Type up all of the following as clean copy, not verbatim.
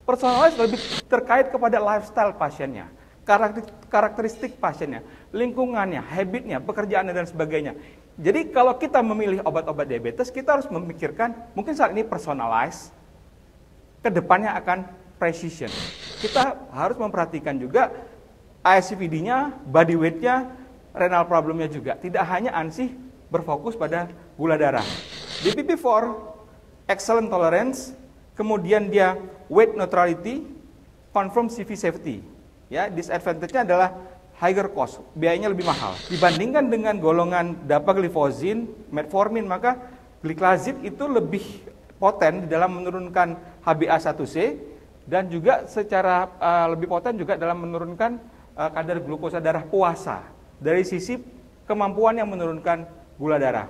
Personalized lebih terkait kepada lifestyle pasiennya, karakteristik pasiennya, lingkungannya, habitnya, pekerjaannya, dan sebagainya. Jadi kalau kita memilih obat-obat diabetes, kita harus memikirkan, mungkin saat ini personalized, kedepannya akan precision. Kita harus memperhatikan juga ASCVD-nya, body weight-nya, renal problemnya juga. Tidak hanya ansih berfokus pada gula darah. DPP-4, excellent tolerance, kemudian dia weight neutrality, confirm CV safety. Ya, disadvantage-nya adalah higher cost, biayanya lebih mahal. Dibandingkan dengan golongan dapagliflozin, metformin, maka gliclazid itu lebih poten di dalam menurunkan HbA1c dan juga secara lebih poten juga dalam menurunkan kadar glukosa darah puasa dari sisi kemampuan yang menurunkan gula darah.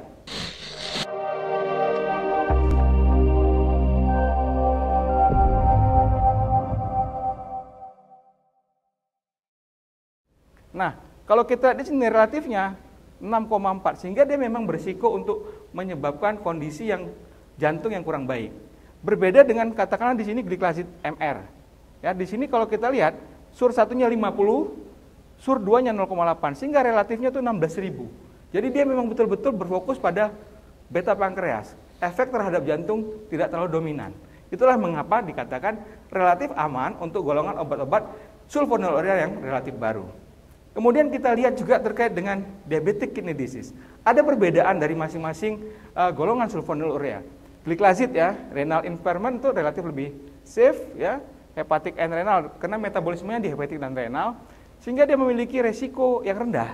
Nah, kalau kita lihat di sini relatifnya 6,4, sehingga dia memang berisiko untuk menyebabkan kondisi yang jantung yang kurang baik. Berbeda dengan katakanlah di sini gliclazid MR. Ya, di sini kalau kita lihat SUR 1-nya 50, SUR 2-nya 0,8, sehingga relatifnya itu 16.000. Jadi dia memang betul-betul berfokus pada beta pankreas. Efek terhadap jantung tidak terlalu dominan. Itulah mengapa dikatakan relatif aman untuk golongan obat-obat sulfonylurea yang relatif baru. Kemudian kita lihat juga terkait dengan diabetic kidney disease. Ada perbedaan dari masing-masing golongan sulfonylurea. Gliclazid ya, renal impairment itu relatif lebih safe ya, hepatic and renal karena metabolismenya di hepatic dan renal, sehingga dia memiliki resiko yang rendah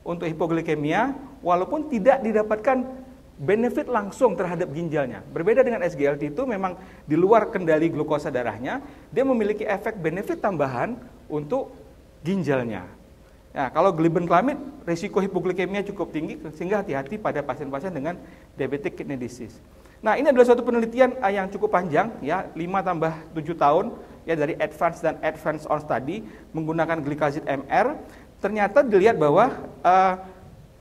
untuk hipoglikemia walaupun tidak didapatkan benefit langsung terhadap ginjalnya. Berbeda dengan SGLT itu memang di luar kendali glukosa darahnya, dia memiliki efek benefit tambahan untuk ginjalnya. Nah, kalau glibenclamid, risiko hipoglikemia cukup tinggi, sehingga hati-hati pada pasien-pasien dengan diabetic kidney disease. Nah, ini adalah suatu penelitian yang cukup panjang, ya 5+7 tahun, ya dari advance dan advance on study menggunakan gliclazid MR. Ternyata dilihat bahwa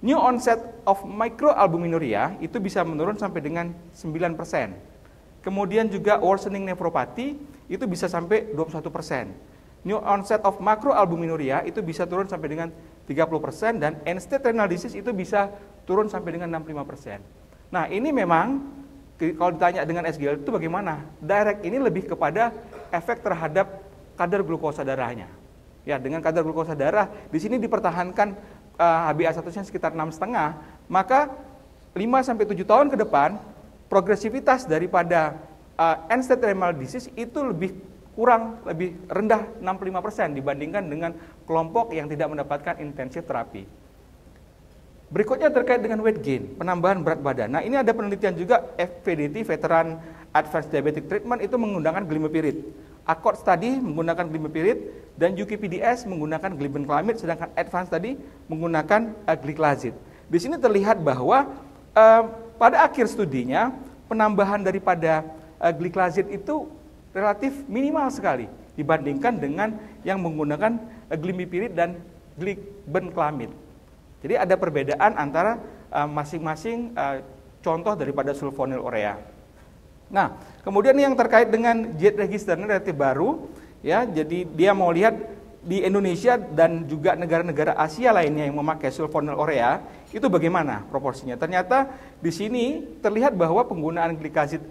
new onset of microalbuminuria itu bisa menurun sampai dengan 9%. Kemudian juga worsening nephropathy itu bisa sampai 21%. New onset of macroalbuminuria itu bisa turun sampai dengan 30% dan end-stage renal disease itu bisa turun sampai dengan 65%. Nah, ini memang kalau ditanya dengan SGLT itu bagaimana? Direct ini lebih kepada efek terhadap kadar glukosa darahnya. Ya, dengan kadar glukosa darah di sini dipertahankan HbA1c sekitar 6,5, maka 5-7 tahun ke depan progresivitas daripada end-stage renal disease itu lebih rendah 65% dibandingkan dengan kelompok yang tidak mendapatkan intensif terapi. Berikutnya terkait dengan weight gain, penambahan berat badan. Nah, ini ada penelitian juga FPDT, Veteran Advanced Diabetic Treatment, itu menggunakan glimepiride. Accord Study menggunakan glimepiride dan UKPDS menggunakan glibenclamid, sedangkan Advance tadi menggunakan gliclazid. Di sini terlihat bahwa pada akhir studinya penambahan daripada gliclazid itu relatif minimal sekali dibandingkan dengan yang menggunakan glimepiride dan glibenclamid. Jadi ada perbedaan antara masing-masing contoh daripada sulfonylurea. Nah, kemudian yang terkait dengan jet register ini relatif baru, ya. Jadi dia mau lihat di Indonesia dan juga negara-negara Asia lainnya yang memakai sulfonylurea itu bagaimana proporsinya. Ternyata di sini terlihat bahwa penggunaan gliclazid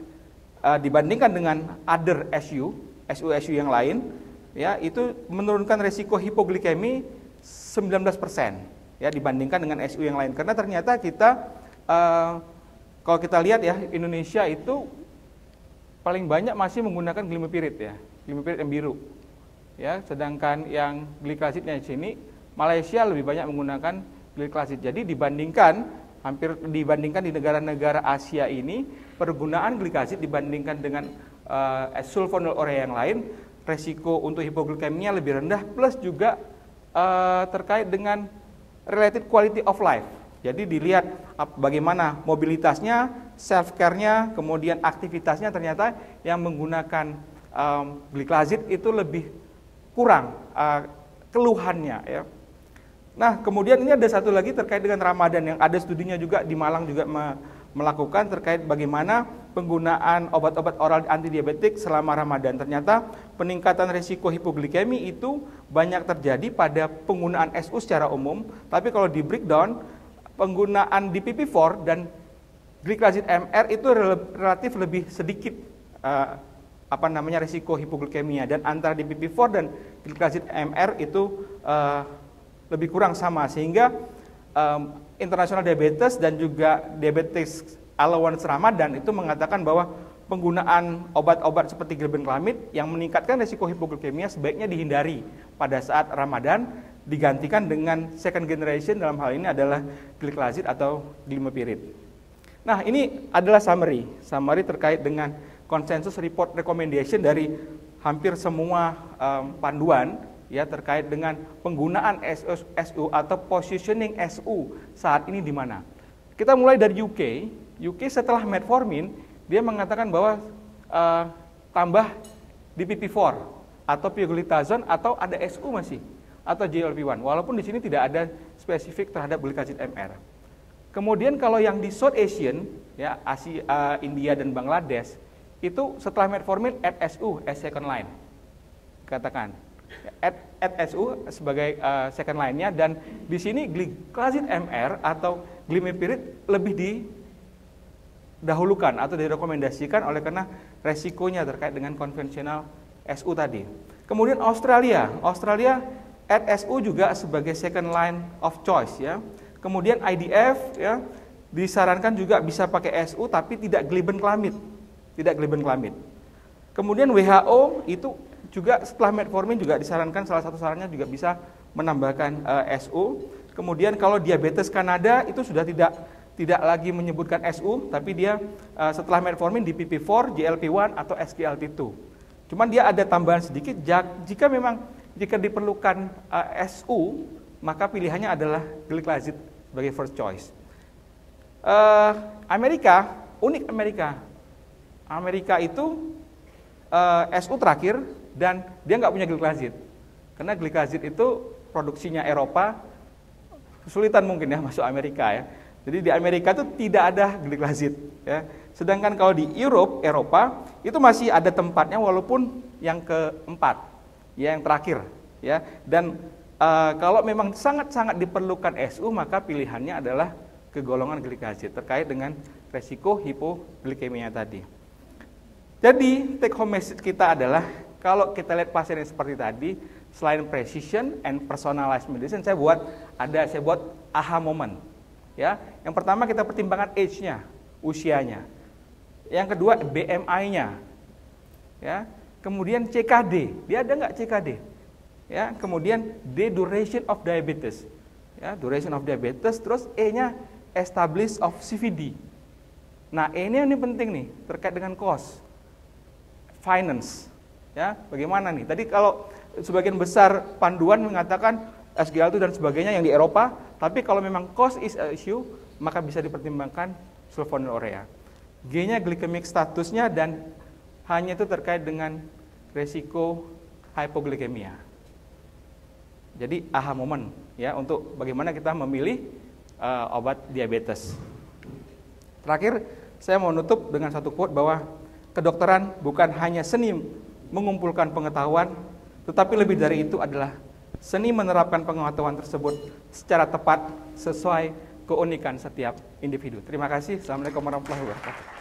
dibandingkan dengan other SU yang lain, ya, itu menurunkan resiko hipoglikemi 19%, ya, dibandingkan dengan SU yang lain. Karena ternyata kita kalau kita lihat ya, Indonesia itu paling banyak masih menggunakan glimepiride ya, glimepiride yang biru. Ya, sedangkan yang gliclazidnya di sini Malaysia lebih banyak menggunakan gliclazid. Jadi hampir dibandingkan di negara-negara Asia ini, penggunaan gliclazid dibandingkan dengan sulfonylurea yang lain, resiko untuk hipoglikemia lebih rendah, plus juga terkait dengan related quality of life. Jadi dilihat bagaimana mobilitasnya, self-care-nya, kemudian aktivitasnya, ternyata yang menggunakan gliclazid itu lebih kurang keluhannya, ya. Nah, kemudian ini ada satu lagi terkait dengan Ramadan yang ada studinya juga di Malang juga melakukan terkait bagaimana penggunaan obat-obat oral antidiabetik selama Ramadan. Ternyata peningkatan risiko hipoglikemi itu banyak terjadi pada penggunaan SU secara umum, tapi kalau di breakdown, penggunaan DPP-4 dan glikazid MR itu relatif lebih sedikit risiko hipoglikemia, dan antara DPP-4 dan glikazid MR itu lebih kurang sama, sehingga International Diabetes dan juga Diabetes Allowance Ramadan itu mengatakan bahwa penggunaan obat-obat seperti glibenclamid yang meningkatkan risiko hipoglikemia sebaiknya dihindari pada saat Ramadan, digantikan dengan second generation, dalam hal ini adalah gliclazid atau glimepiride. Nah, ini adalah summary terkait dengan consensus report recommendation dari hampir semua panduan ya terkait dengan penggunaan SU atau positioning SU saat ini di mana. Kita mulai dari UK setelah metformin dia mengatakan bahwa tambah DPP-4 atau pioglitazone atau ada SU masih atau GLP-1, walaupun di sini tidak ada spesifik terhadap glikazid MR. Kemudian kalau yang di South Asian ya Asia, India dan Bangladesh itu setelah metformin add SU as second line, katakan add SU sebagai second line-nya, dan di sini gliclazid MR atau glimepiride lebih didahulukan atau direkomendasikan oleh karena resikonya terkait dengan konvensional SU tadi. Kemudian Australia add SU juga sebagai second line of choice ya. Kemudian IDF ya disarankan juga bisa pakai SU tapi tidak glibenclamid. Kemudian WHO itu juga setelah metformin juga disarankan, salah satu sarannya juga bisa menambahkan SU. Kemudian kalau diabetes Kanada itu sudah tidak lagi menyebutkan SU, tapi dia setelah metformin DPP-4, GLP-1 atau SGLT2. Cuman dia ada tambahan sedikit, jika diperlukan SU, maka pilihannya adalah gliclazid sebagai first choice. Amerika itu SU terakhir dan dia nggak punya gliclazid, karena gliclazid itu produksinya Eropa, kesulitan mungkin ya masuk Amerika ya. Jadi di Amerika itu tidak ada gliclazid ya. Sedangkan kalau di Eropa itu masih ada tempatnya walaupun yang keempat, ya yang terakhir ya. Dan kalau memang sangat-sangat diperlukan SU maka pilihannya adalah ke golongan gliclazid terkait dengan resiko hipoglikemia tadi. Jadi take home message kita adalah kalau kita lihat pasien yang seperti tadi, selain precision and personalized medicine, saya buat aha moment. Ya, yang pertama kita pertimbangkan age-nya, usianya. Yang kedua BMI-nya. Ya, kemudian CKD, dia ada nggak CKD? Ya, kemudian D duration of diabetes. Ya, duration of diabetes, terus E-nya establish of CVD. Nah, E-nya ini penting nih terkait dengan cost. Finance. Ya, bagaimana nih? Tadi kalau sebagian besar panduan mengatakan SGLT dan sebagainya yang di Eropa, tapi kalau memang cost is an issue, maka bisa dipertimbangkan sulfonylurea. G-nya glycemic statusnya dan hanya itu terkait dengan resiko hypoglikemia. Jadi aha moment ya untuk bagaimana kita memilih obat diabetes. Terakhir, saya mau nutup dengan satu quote bahwa kedokteran bukan hanya seni mengumpulkan pengetahuan, tetapi lebih dari itu adalah seni menerapkan pengetahuan tersebut secara tepat sesuai keunikan setiap individu. Terima kasih. Assalamualaikum warahmatullahi wabarakatuh.